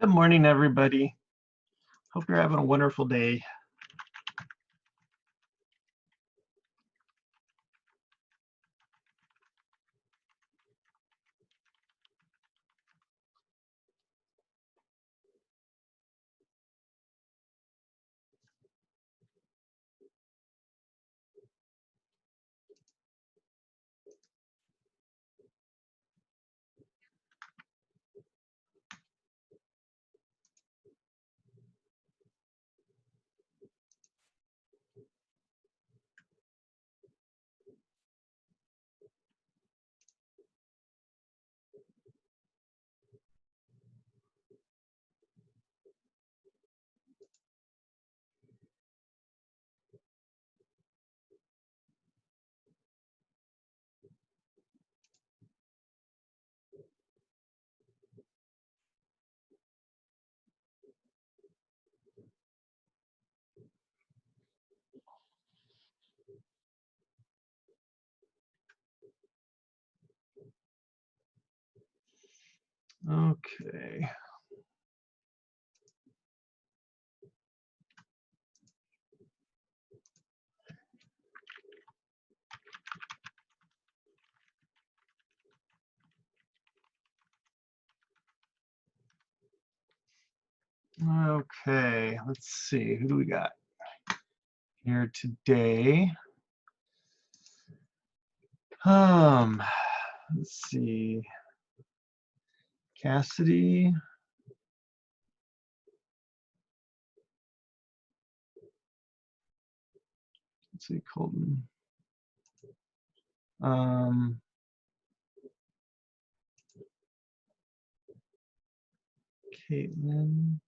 Good morning, everybody. Hope you're having a wonderful day. Okay. Okay, let's see, who do we got here today? Let's see, Cassidy. Let's see, Colton. Caitlin.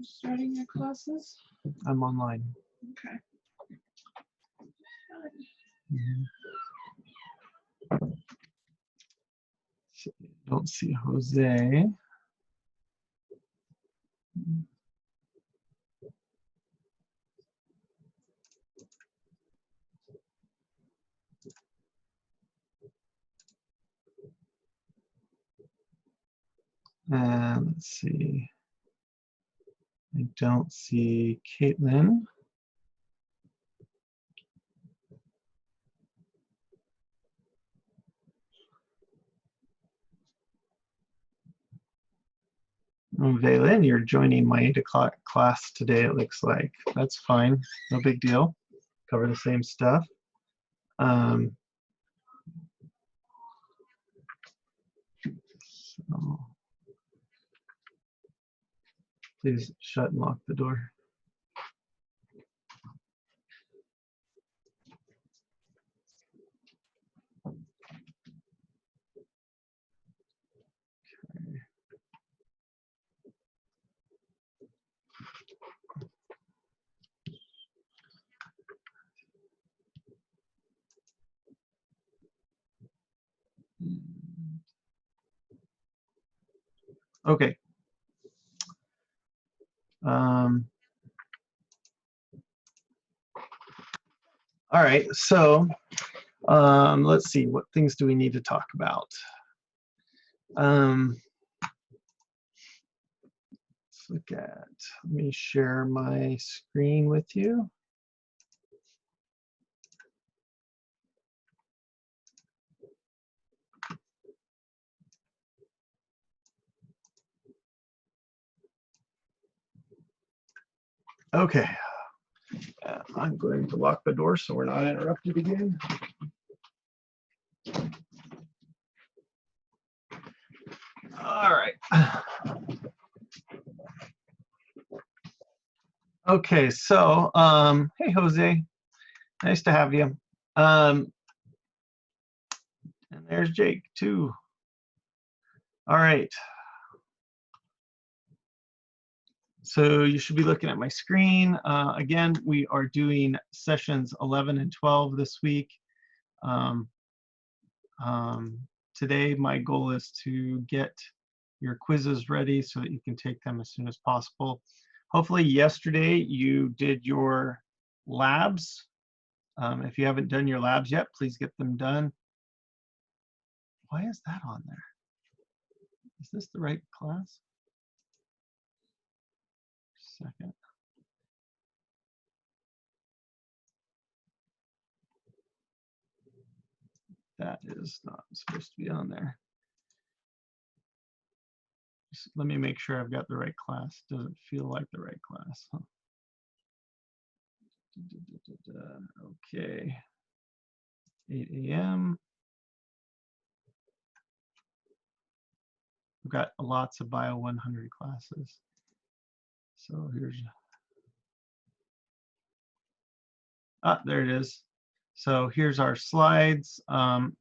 Starting your classes? I'm online. Okay. Don't see Jose. And let's see. I don't see Caitlin. Valen, you're joining my 8 o'clock class today, it looks like. That's fine, no big deal. Cover the same stuff. So please shut and lock the door. Okay. All right, so let's see, what things do we need to talk about? Let's look at, let me share my screen with you. Okay, I'm going to lock the door so we're not interrupted again. All right. Okay, so hey Jose, nice to have you. And there's Jake too. All right. So you should be looking at my screen. Again, we are doing sessions 11 and 12 this week. Today, my goal is to get your quizzes ready so that you can take them as soon as possible. hopefully yesterday you did your labs. If you haven't done your labs yet, please get them done. Why is that on there? Is this the right class? Second. That is not supposed to be on there. Just let me make sure I've got the right class. Doesn't feel like the right class, huh? Okay. 8 a.m. We've got lots of Bio 100 classes. So here's, there it is. So here's our slides.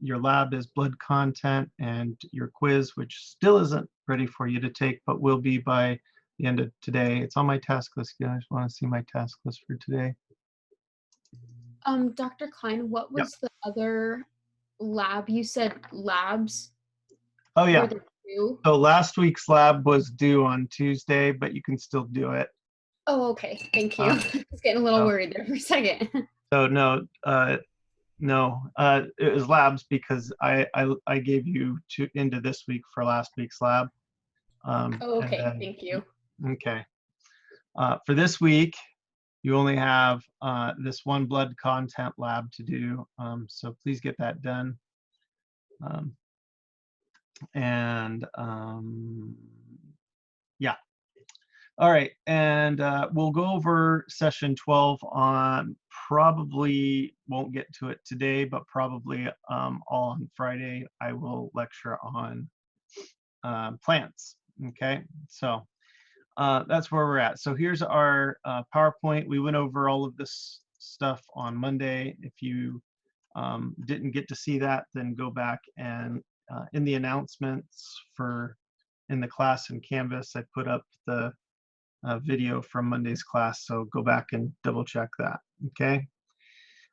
Your lab is blood content, and your quiz, which still isn't ready for you to take, but will be by the end of today. It's on my task list. You guys want to see my task list for today? Dr. Klein, what Yep. was the other lab? You said labs Oh yeah. were there two? So last week's lab was due on Tuesday, but you can still do it. Oh, okay. Thank you. I was getting a little worried there for a second. So no, it was labs because I gave you into this week for last week's lab. Oh, okay. Thank you. Okay. For this week, you only have this one blood content lab to do. So please get that done. Yeah. All right, and we'll go over session 12 on, probably won't get to it today, but probably all on Friday, I will lecture on plants, okay? So that's where we're at. So here's our PowerPoint. We went over all of this stuff on Monday. If you didn't get to see that, then go back and in the announcements in the class in Canvas, I put up the video from Monday's class, so go back and double check that, okay?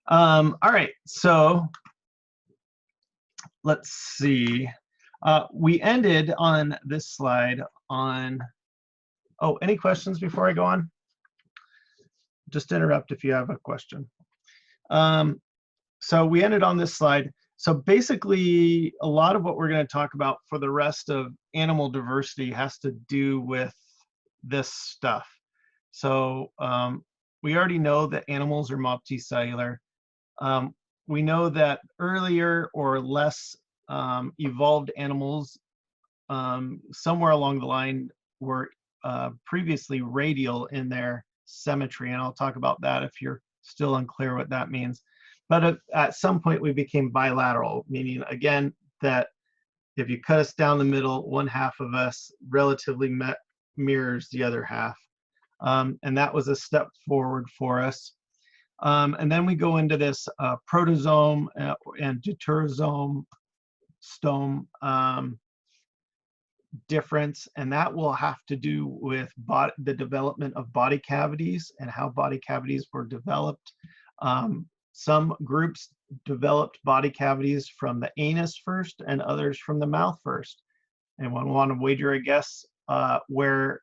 All right, so let's see. We ended on this slide on, oh, any questions before I go on? Just interrupt if you have a question. So we ended on this slide. So basically, a lot of what we're going to talk about for the rest of animal diversity has to do with this stuff. So we already know that animals are multicellular. We know that earlier or less evolved animals somewhere along the line were previously radial in their symmetry, and I'll talk about that if you're still unclear what that means. But at some point we became bilateral, meaning again that if you cut us down the middle, one half of us relatively mirrors the other half. And that was a step forward for us. And then we go into this protosome and deuterosome difference, and that will have to do with the development of body cavities and how body cavities were developed. Some groups developed body cavities from the anus first and others from the mouth first. Anyone want to wager a guess where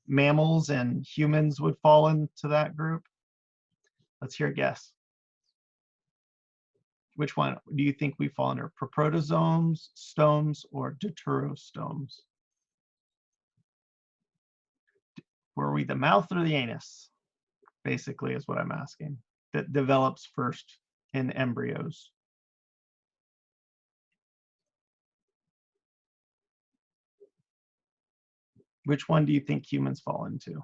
mammals and humans would fall into that group? Let's hear a guess. Which one do you think we fall under? Protozomes, stomes, or deuterostomes? Were we the mouth or the anus? Basically is what I'm asking. That develops first in embryos. Which one do you think humans fall into?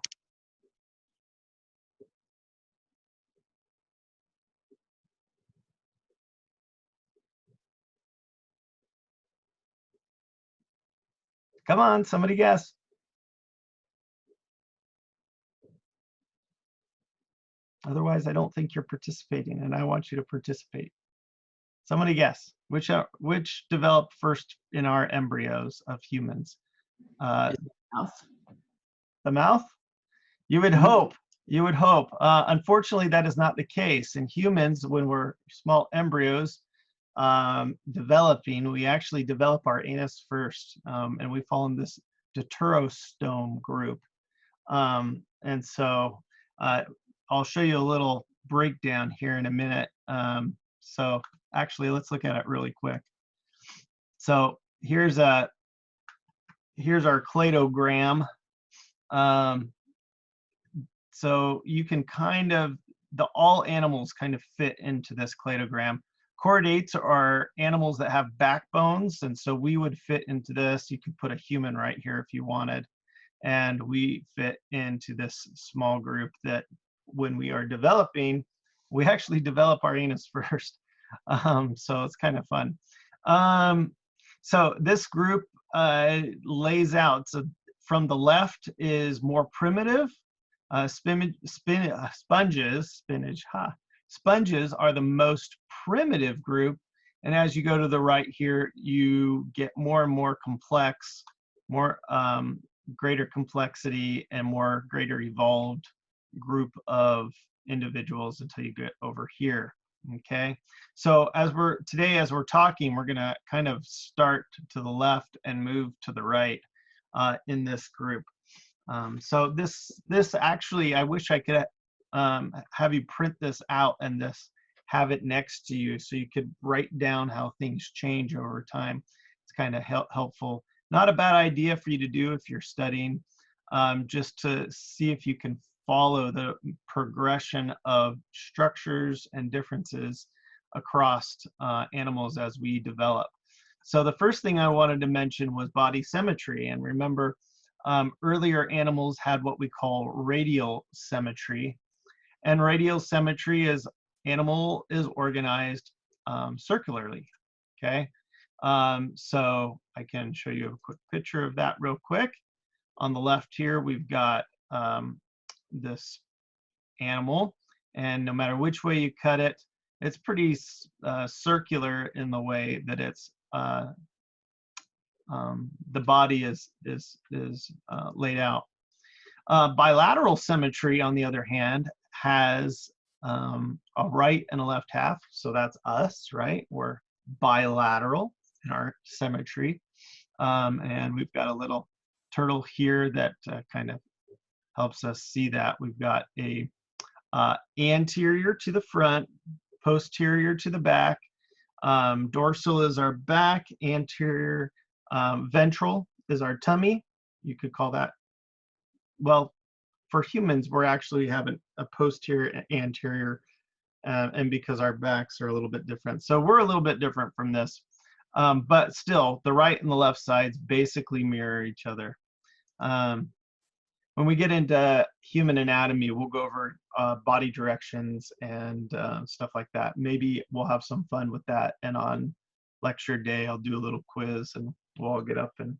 Come on, somebody guess. Otherwise, I don't think you're participating, and I want you to participate. Somebody guess. Which developed first in our embryos of humans? Mouth. The mouth? You would hope. You would hope. Unfortunately, that is not the case. In humans, when we're small embryos developing, we actually develop our anus first, and we fall in this deuterostome group. And so I'll show you a little breakdown here in a minute. So actually, let's look at it really quick. So here's our cladogram. So you can kind of, all animals kind of fit into this cladogram. Chordates are animals that have backbones, and so we would fit into this. You could put a human right here if you wanted, and we fit into this small group that when we are developing, we actually develop our anus first. So it's kind of fun. So this group lays out, so from the left is more primitive. Sponges are the most primitive group, and as you go to the right here, you get more and more complex, more greater complexity and more greater evolved group of individuals until you get over here. Okay, so as we're talking, we're gonna kind of start to the left and move to the right in this group. So this actually, I wish I could have you print this out and have it next to you so you could write down how things change over time. It's kind of helpful. Not a bad idea for you to do if you're studying, just to see if you can follow the progression of structures and differences across animals as we develop. So the first thing I wanted to mention was body symmetry. And remember, earlier animals had what we call radial symmetry. And radial symmetry is animal is organized circularly, okay? So I can show you a quick picture of that real quick. On the left here, we've got this animal, and no matter which way you cut it, it's pretty circular in the way that it's the body is laid out. Bilateral symmetry, on the other hand, has a right and a left half. So that's us, right? We're bilateral in our symmetry. And we've got a little turtle here that kind of helps us see that. We've got a anterior to the front, posterior to the back. Dorsal is our back, anterior, ventral is our tummy. You could call that, well, for humans, we're actually having a posterior, anterior, and because our backs are a little bit different. So we're a little bit different from this, but still, the right and the left sides basically mirror each other. When we get into human anatomy, we'll go over body directions and stuff like that. Maybe we'll have some fun with that. And on lecture day, I'll do a little quiz and we'll all get up and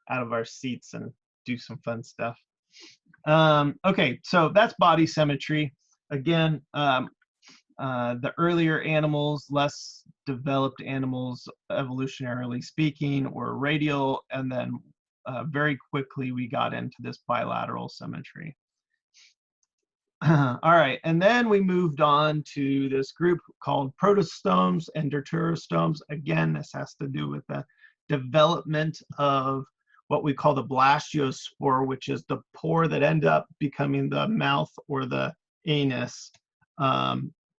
out of our seats and do some fun stuff. Okay, so that's body symmetry. Again, the earlier animals, less developed animals, evolutionarily speaking, were radial, and then very quickly we got into this bilateral symmetry. All right, and then we moved on to this group called protostomes and deuterostomes. Again, this has to do with the development of what we call the blastiospore, which is the pore that end up becoming the mouth or the anus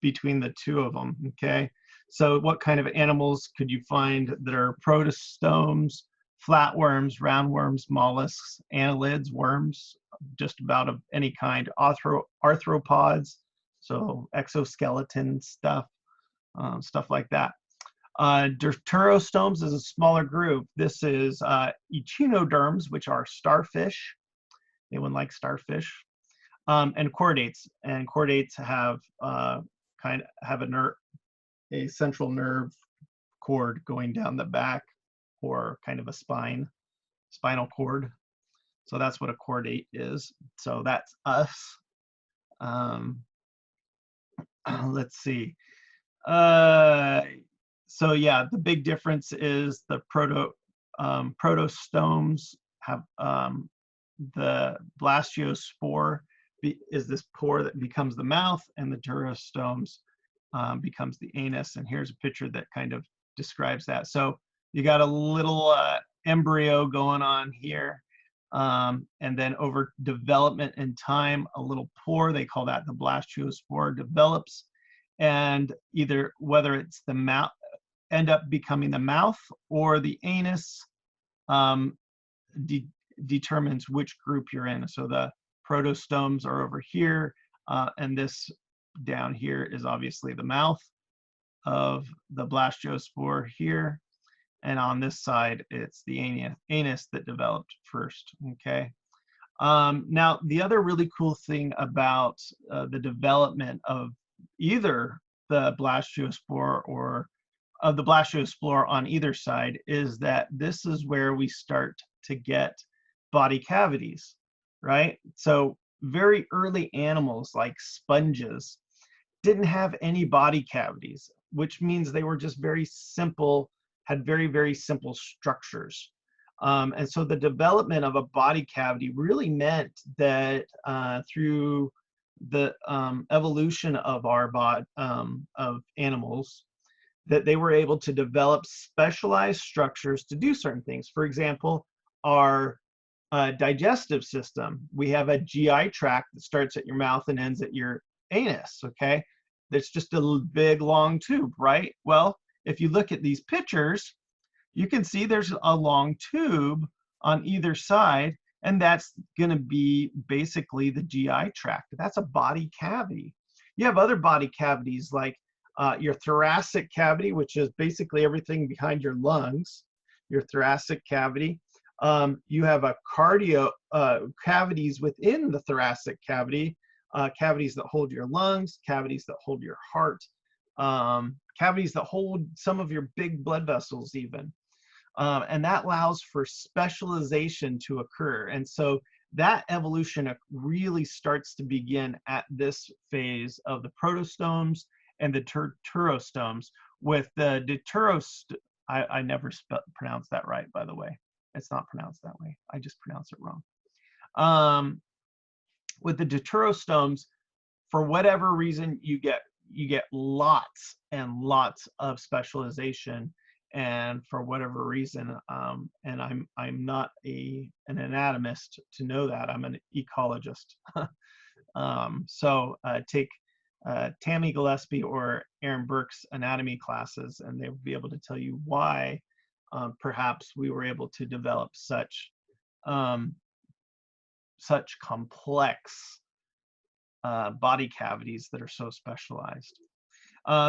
between the two of them, okay? So what kind of animals could you find that are protostomes? Flatworms, roundworms, mollusks, annelids, worms, just about of any kind, arthropods, so exoskeleton stuff, stuff like that. Deuterostomes is a smaller group. This is echinoderms, which are starfish. Anyone like starfish? And chordates. And chordates have a central nerve cord going down the back, or kind of a spinal cord. So that's what a chordate is. So that's us. Let's see. So yeah, the big difference is the protostomes have the blastiospore is this pore that becomes the mouth, and the deuterostomes becomes the anus. And here's a picture that kind of describes that. So you got a little embryo going on here. And then over development and time, a little pore, they call that the blastiospore, develops. And either whether it's the mouth, end up becoming the mouth or the anus, determines which group you're in. So the protostomes are over here, and this down here is obviously the mouth of the blastiospore here. And on this side, it's the anus that developed first, okay? Now, the other really cool thing about the development of either the blastiospore or of the blastiospore on either side is that this is where we start to get body cavities, right? So very early animals like sponges didn't have any body cavities, which means they were just very simple, had very, very simple structures. And so the development of a body cavity really meant that through the evolution of our of animals, that they were able to develop specialized structures to do certain things. For example, our digestive system, we have a GI tract that starts at your mouth and ends at your anus, okay? That's just a big long tube, right? Well, if you look at these pictures, you can see there's a long tube on either side, and that's going to be basically the GI tract. That's a body cavity. You have other body cavities like your thoracic cavity, which is basically everything behind your lungs, your thoracic cavity. You have a cardio cavities within the thoracic cavity, cavities that hold your lungs, cavities that hold your heart, cavities that hold some of your big blood vessels even. And that allows for specialization to occur. And so that evolution really starts to begin at this phase of the protostomes and the deuterostomes. With the I never pronounced that right, by the way. It's not pronounced that way. I just pronounced it wrong. With the deuterostomes, for whatever reason, you get lots and lots of specialization. And for whatever reason, and I'm not an anatomist to know that. I'm an ecologist. So take Tammy Gillespie or Aaron Burke's anatomy classes, and they will be able to tell you why perhaps we were able to develop such complex body cavities that are so specialized.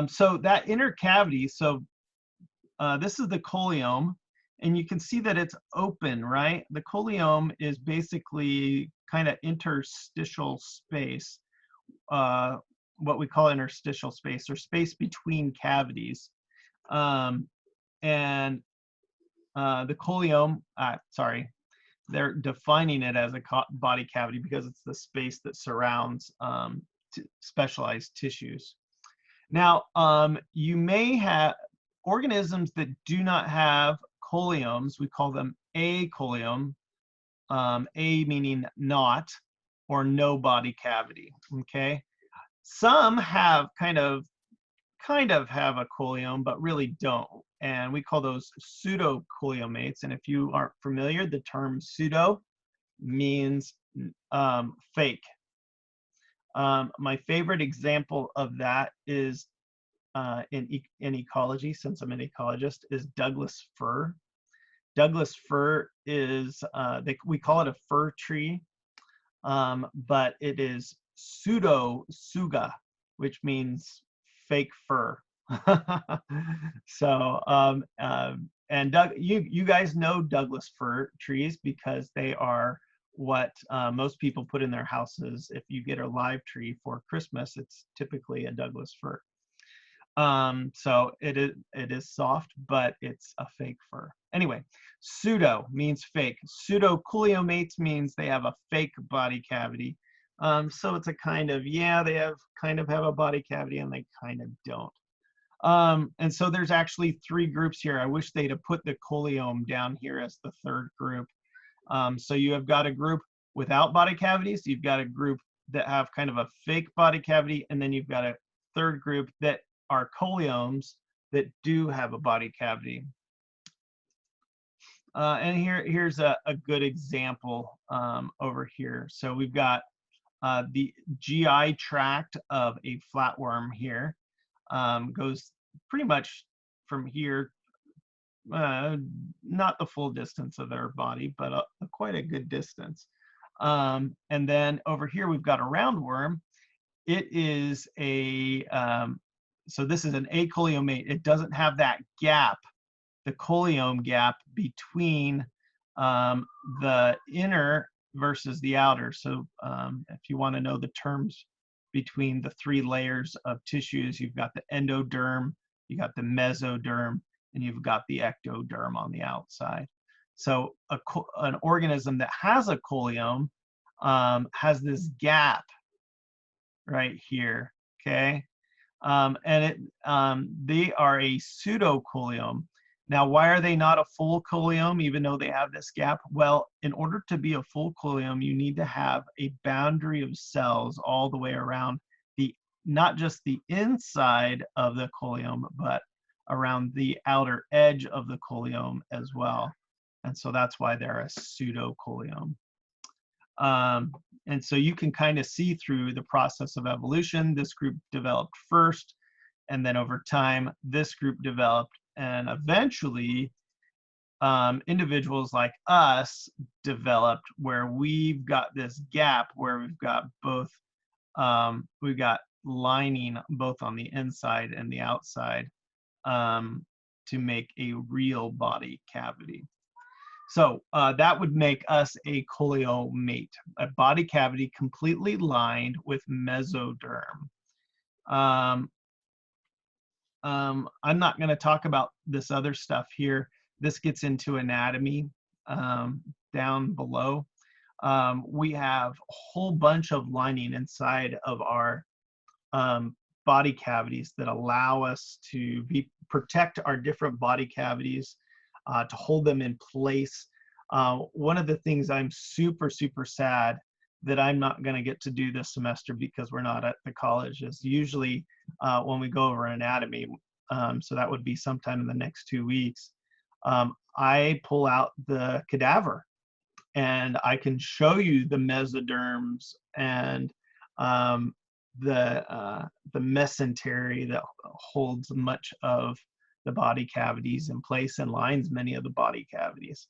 So that inner cavity, so this is the coleome, and you can see that it's open, right? The coleome is basically kind of interstitial space, what we call interstitial space, or space between cavities. And the coleome, sorry, they're defining it as a body cavity because it's the space that surrounds specialized tissues. Now, you may have organisms that do not have coleomes. We call them acoleum, a meaning not or no body cavity, okay? Some have kind of have a coleome, but really don't. And we call those pseudocoleomates. And if you aren't familiar, the term pseudo means fake. My favorite example of that is in ecology, since I'm an ecologist, is Douglas fir. Douglas fir is, we call it a fir tree, but it is pseudo-tsuga, which means fake fur. So, and you guys know Douglas fir trees because they are what most people put in their houses. If you get a live tree for Christmas, it's typically a Douglas fir. So it is soft, but it's a fake fir. Anyway, pseudo means fake. Pseudocoleomates means they have a fake body cavity. So it's a kind of, yeah, they have a body cavity and they kind of don't. And so there's actually 3 groups here. I wish they'd have put the coleome down here as the 3rd group. So you have got a group without body cavities, you've got a group that have kind of a fake body cavity, and then you've got a 3rd group that are coleomes that do have a body cavity. And here's a good example over here. So we've got the GI tract of a flatworm here, goes pretty much from here, not the full distance of their body, but quite a good distance. And then over here we've got a roundworm. It is so this is an acoleomate. It doesn't have that gap, the coleome gap between the inner versus the outer. So if you want to know the terms between the 3 layers of tissues, you've got the endoderm, you got the mesoderm, and you've got the ectoderm on the outside. So an organism that has a coleome has this gap right here, okay? And they are a pseudocoleome. Now, why are they not a full coleome, even though they have this gap? Well, in order to be a full coleome, you need to have a boundary of cells all the way around not just the inside of the coleome, but around the outer edge of the coleome as well. And so that's why they're a pseudocoleome. And so you can kind of see through the process of evolution. This group developed first, and then over time, this group developed, and eventually individuals like us developed where we've got this gap where we've got both, we've got lining both on the inside and the outside to make a real body cavity. So that would make us a coleomate, a body cavity completely lined with mesoderm. I'm not going to talk about this other stuff here. This gets into anatomy down below. We have a whole bunch of lining inside of our body cavities that allow us to protect our different body cavities, to hold them in place. One of the things I'm super sad that I'm not going to get to do this semester because we're not at the college is usually when we go over anatomy, so that would be sometime in the next 2 weeks, I pull out the cadaver and I can show you the mesoderms and the mesentery that holds much of the body cavities in place and lines many of the body cavities.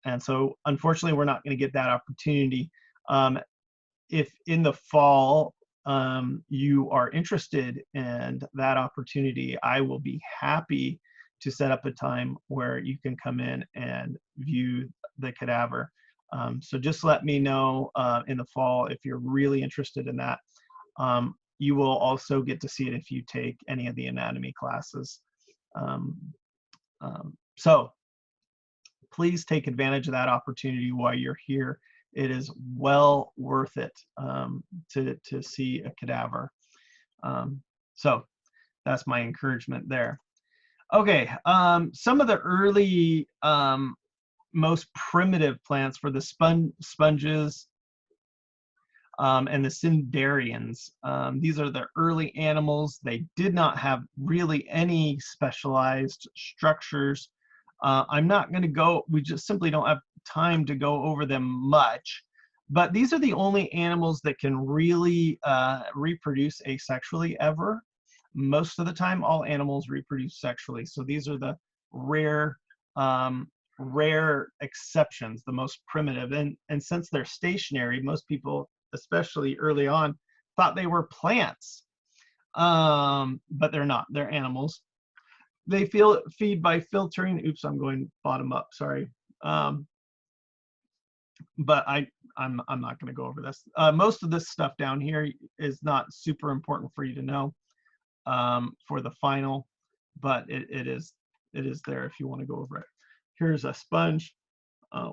And so unfortunately, we're not going to get that opportunity. If in the fall you are interested in that opportunity, I will be happy to set up a time where you can come in and view the cadaver. So just let me know in the fall if you're really interested in that. You will also get to see it if you take any of the anatomy classes. So please take advantage of that opportunity while you're here. It is well worth it to see a cadaver. So that's my encouragement there. Okay, some of the early most primitive plants for the sponges and the cnidarians. These are the early animals. They did not have really any specialized structures. I'm not going to go, we just simply don't have time to go over them much, but these are the only animals that can really reproduce asexually ever. Most of the time, all animals reproduce sexually. So these are the rare exceptions, the most primitive. And since they're stationary, most people, especially early on, thought they were plants, but they're not. They're animals. They feed by filtering. Oops, I'm going bottom up. Sorry, but I'm not going to go over this. Most of this stuff down here is not super important for you to know for the final, but it is there if you want to go over it. Here's a sponge.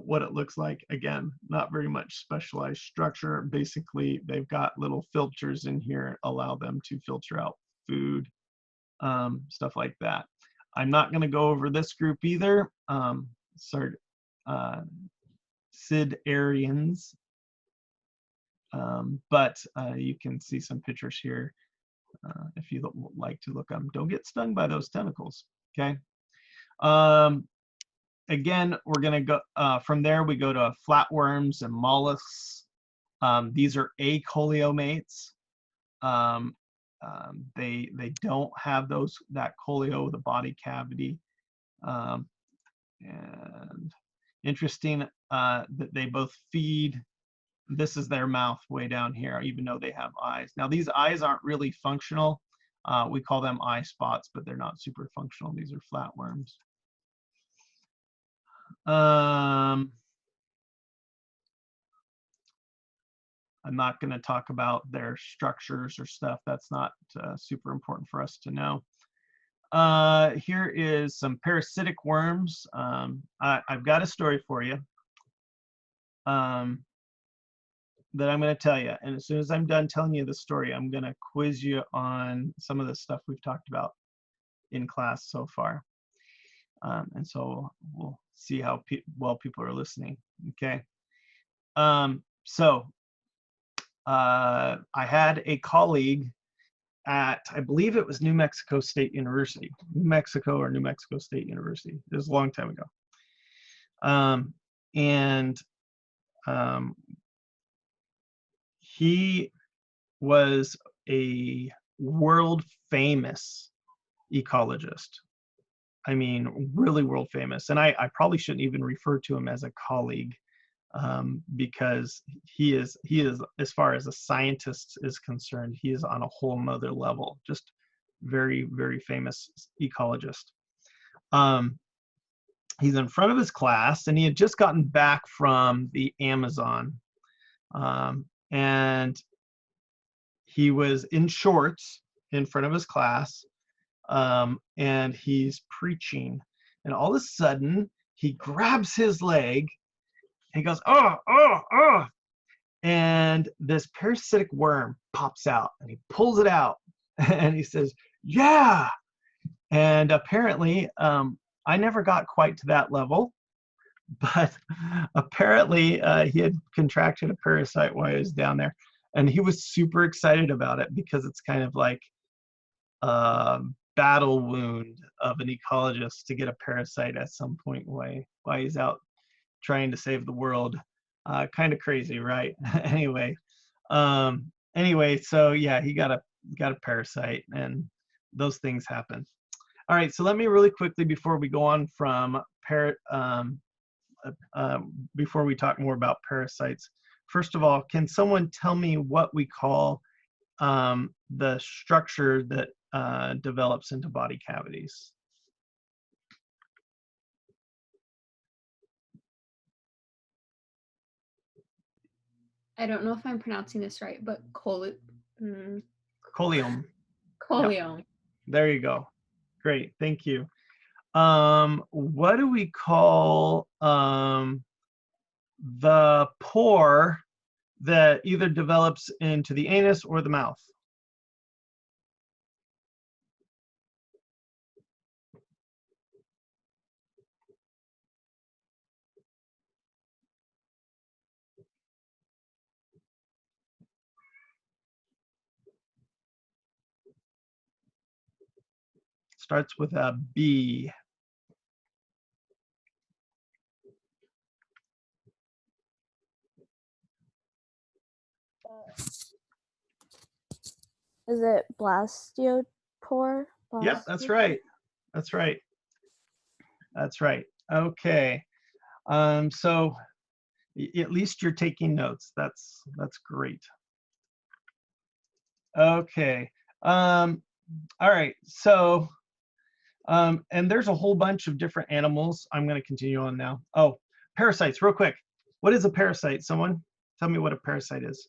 What it looks like. Again, not very much specialized structure. Basically, they've got little filters in here, allow them to filter out food, stuff like that. I'm not going to go over this group either. Cnidarians, but you can see some pictures here if you like to look at them. Don't get stung by those tentacles, okay? again, we're going to go from there. We go to flatworms and mollusks. These are acoleomates. They don't have that coleo, the body cavity. And interesting that they both feed. This is their mouth way down here, even though they have eyes. Now these eyes aren't really functional. We call them eye spots, but they're not super functional. These are flatworms. I'm not going to talk about their structures or stuff. That's not super important for us to know. Here is some parasitic worms. I've got a story for you that I'm going to tell you. And as soon as I'm done telling you the story, I'm going to quiz you on some of the stuff we've talked about in class so far. And so we'll see how well people are listening. Okay. I had a colleague at, I believe it was New Mexico State University, New Mexico State University. It was a long time ago. He was a world famous ecologist. I mean, really world famous. And I probably shouldn't even refer to him as a colleague, because he is, as far as a scientist is concerned, he is on a whole nother level, just very, very famous ecologist. He's in front of his class, and he had just gotten back from the Amazon, and he was in shorts in front of his class, and he's preaching, and all of a sudden he grabs his leg. He goes, oh, oh, oh. And this parasitic worm pops out, and he pulls it out, and he says, yeah. And apparently, I never got quite to that level, but apparently he had contracted a parasite while he was down there. And he was super excited about it, because it's kind of like a battle wound of an ecologist to get a parasite at some point while he's out trying to save the world. Kind of crazy, right? Anyway, so yeah, he got a parasite, and those things happen. All right, so let me really quickly, before we go on from before we talk more about parasites, first of all, can someone tell me what we call the structure that develops into body cavities? I don't know if I'm pronouncing this right, but Coleum. coleum. Yep. There you go. Great, thank you. What do we call the pore that either develops into the anus or the mouth? Starts with a B. Is it blastopore? Yep, that's right. That's right. That's right. Okay. So at least you're taking notes. That's great. Okay. All right. So, and there's a whole bunch of different animals. I'm going to continue on now. Oh, parasites, real quick. What is a parasite? Someone tell me what a parasite is.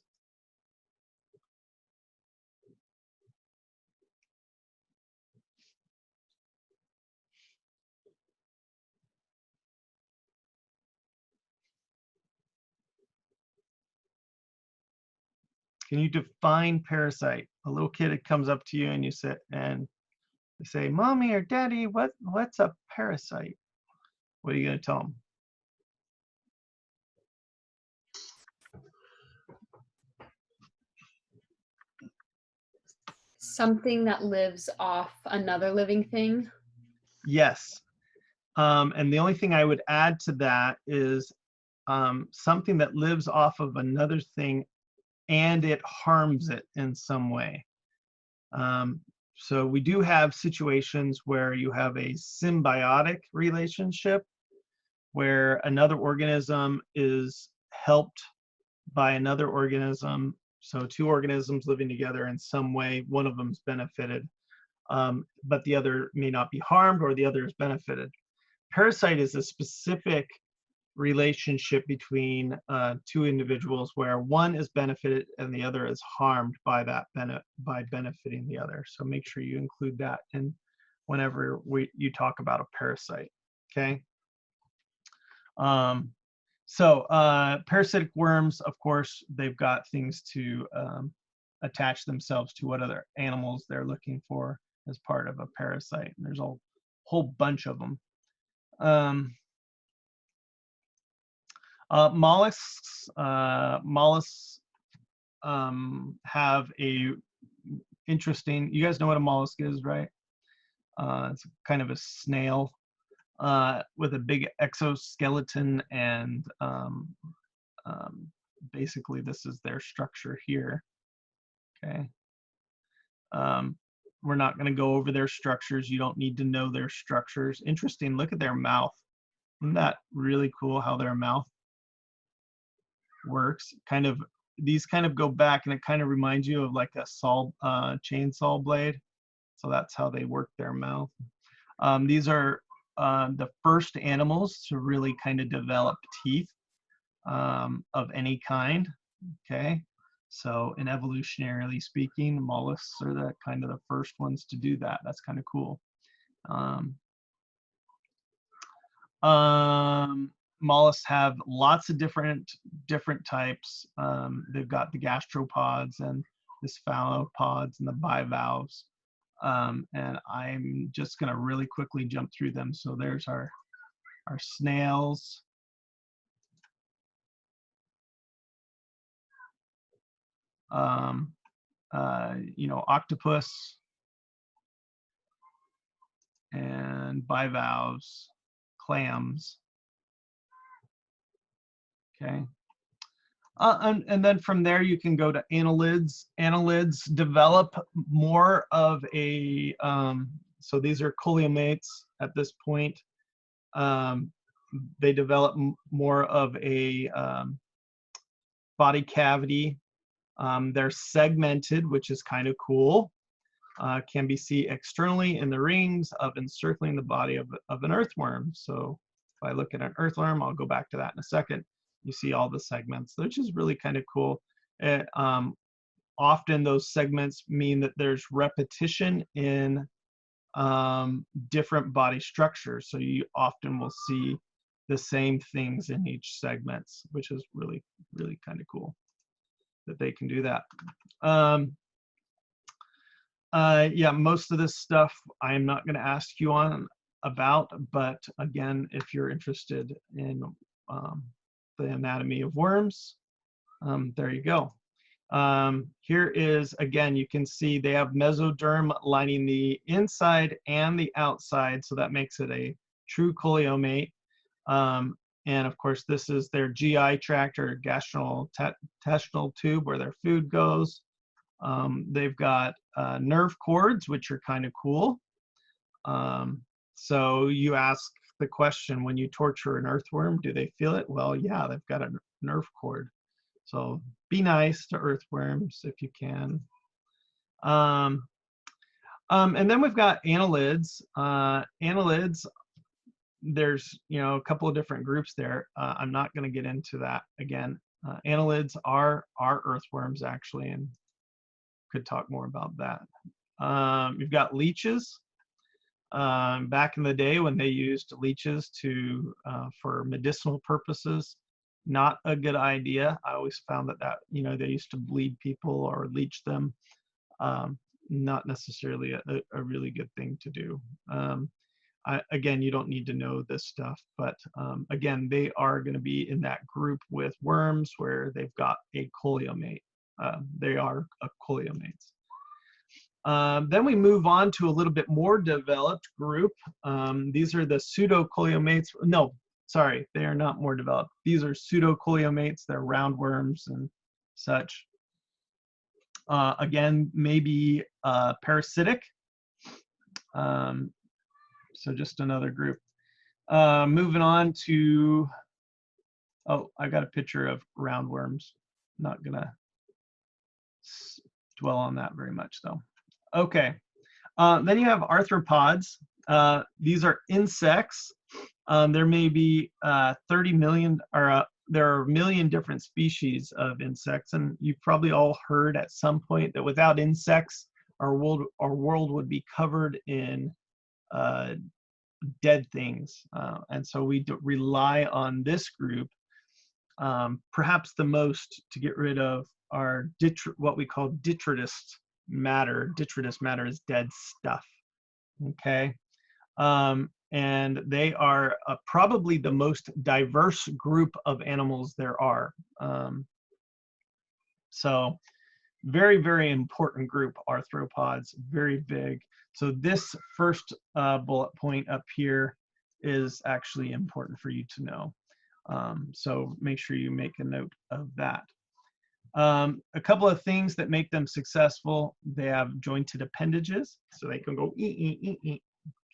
Can you define parasite? A little kid that comes up to you and you sit and they say, "Mommy or Daddy, what's a parasite?" What are you going to tell them? Something that lives off another living thing. Yes. And the only thing I would add to that is something that lives off of another thing and it harms it in some way. So we do have situations where you have a symbiotic relationship where another organism is helped by another organism. So two organisms living together in some way, one of them's benefited, but the other may not be harmed or the other is benefited. Parasite is a specific relationship between two individuals where one is benefited and the other is harmed by that by benefiting the other. So make sure you include that in whenever you talk about a parasite. Okay. Parasitic worms, of course, they've got things to attach themselves to what other animals they're looking for as part of a parasite. And there's a whole bunch of them. Mollusks have a interesting, you guys know what a mollusk is, right? It's kind of a snail with a big exoskeleton, and basically this is their structure here. Okay. We're not going to go over their structures. You don't need to know their structures. Interesting, look at their mouth. Isn't that really cool how their mouth works? These kind of go back, and it kind of reminds you of like a chainsaw blade. So that's how they work their mouth. These are the first animals to really kind of develop teeth of any kind. Okay, so in evolutionarily speaking, mollusks are the kind of the first ones to do that. That's kind of cool. Mollusks have lots of different types. They've got the gastropods and the cephalopods and the bivalves. And I'm just going to really quickly jump through them. So there's our snails. Octopus and bivalves, clams. Okay. And then from there you can go to annelids. Annelids develop more of a, so these are coleomates at this point. They develop more of a body cavity. They're segmented, which is kind of cool. Can be seen externally in the rings of encircling the body of an earthworm. So if I look at an earthworm, I'll go back to that in a second. You see all the segments, which is really kind of cool. Often those segments mean that there's repetition in different body structures. So you often will see the same things in each segment, which is really, really kind of cool that they can do that. Yeah, most of this stuff I am not going to ask you about, but again, if you're interested in the anatomy of worms, there you go. Here is, again, you can see they have mesoderm lining the inside and the outside, so that makes it a true coleomate. And of course, this is their GI tract or gastrointestinal tube where their food goes. They've got nerve cords, which are kind of cool. So you ask the question, when you torture an earthworm, do they feel it? Well, yeah, they've got a nerve cord. So be nice to earthworms if you can. And then we've got annelids. Annelids, there's a couple of different groups there. I'm not going to get into that again. Annelids are earthworms actually, and could talk more about that. You've got leeches. Back in the day when they used leeches for medicinal purposes, not a good idea. I always found that they used to bleed people or leech them. Not necessarily a really good thing to do. Again, you don't need to know this stuff, but again, they are going to be in that group with worms where they've got a coleomate. They are coleomates. Then we move on to a little bit more developed group. These are the pseudocoleomates. No, sorry, they are not more developed. These are pseudocoleomates. They're roundworms and such. Again, maybe parasitic. So just another group. Moving on to, oh, I got a picture of roundworms. Not gonna dwell on that very much though. Okay, then you have arthropods. These are insects. There may be 30 million, or there are a million different species of insects, and you've probably all heard at some point that without insects, our world would be covered in dead things. And so we rely on this group, perhaps the most, to get rid of our what we call detritus matter. Detritus matter is dead stuff. Okay. And they are probably the most diverse group of animals there are. So very, very important group, arthropods, very big. So this first bullet point up here is actually important for you to know. So make sure you make a note of that. A couple of things that make them successful: they have jointed appendages, so they can go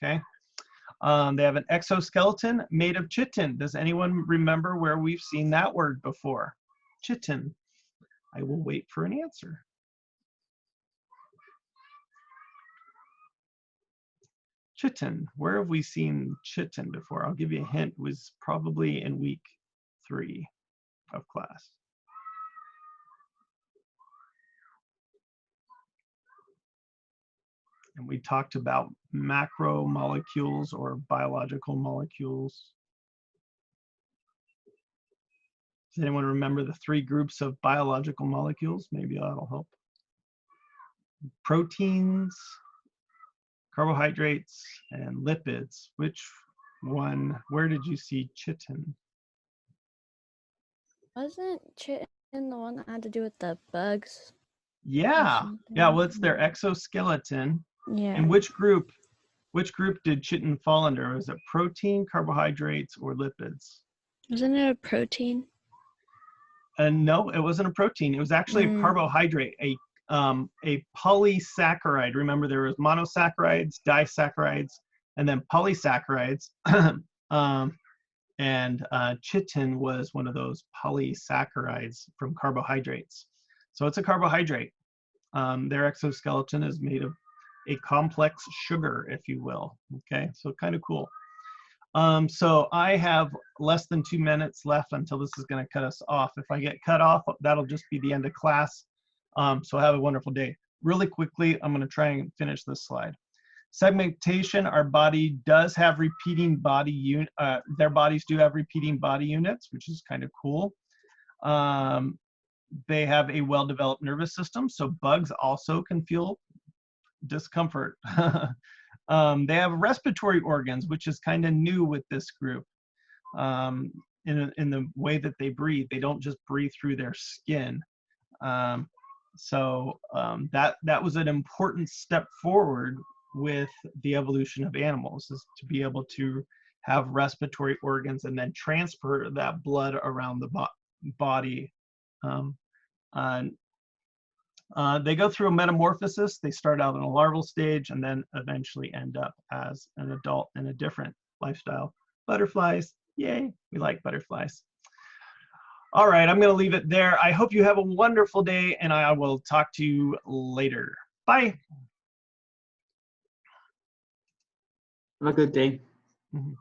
okay. They have an exoskeleton made of chitin. Does anyone remember where we've seen that word before? Chitin. I will wait for an answer. Chitin. Where have we seen chitin before? I'll give you a hint. It was probably in week 3 of class. And we talked about macromolecules or biological molecules. Does anyone remember the 3 groups of biological molecules? Maybe that'll help. Proteins, carbohydrates, and lipids. Which one? Where did you see chitin? Wasn't chitin the one that had to do with the bugs? Yeah. Yeah, well, it's their exoskeleton. Yeah. And which group did chitin fall under? Was it protein, carbohydrates, or lipids? Wasn't it a protein? No, it wasn't a protein. It was actually a carbohydrate, a polysaccharide. Remember, there was monosaccharides, disaccharides, and then polysaccharides. And chitin was one of those polysaccharides from carbohydrates. So it's a carbohydrate. Their exoskeleton is made of a complex sugar, if you will. Okay, so kind of cool. So I have less than 2 minutes left until this is going to cut us off. If I get cut off, that'll just be the end of class. So have a wonderful day. Really quickly, I'm going to try and finish this slide. Segmentation: our body does have repeating body unit. Their bodies do have repeating body units, which is kind of cool. They have a well-developed nervous system, so bugs also can feel discomfort. They have respiratory organs, which is kind of new with this group. In the way that they breathe, they don't just breathe through their skin. So that was an important step forward with the evolution of animals, is to be able to have respiratory organs and then transfer that blood around the body. They go through a metamorphosis. They start out in a larval stage and then eventually end up as an adult in a different lifestyle. Butterflies, yay, we like butterflies. All right, I'm going to leave it there. I hope you have a wonderful day, and I will talk to you later. Bye. Have a good day. Mm-hmm.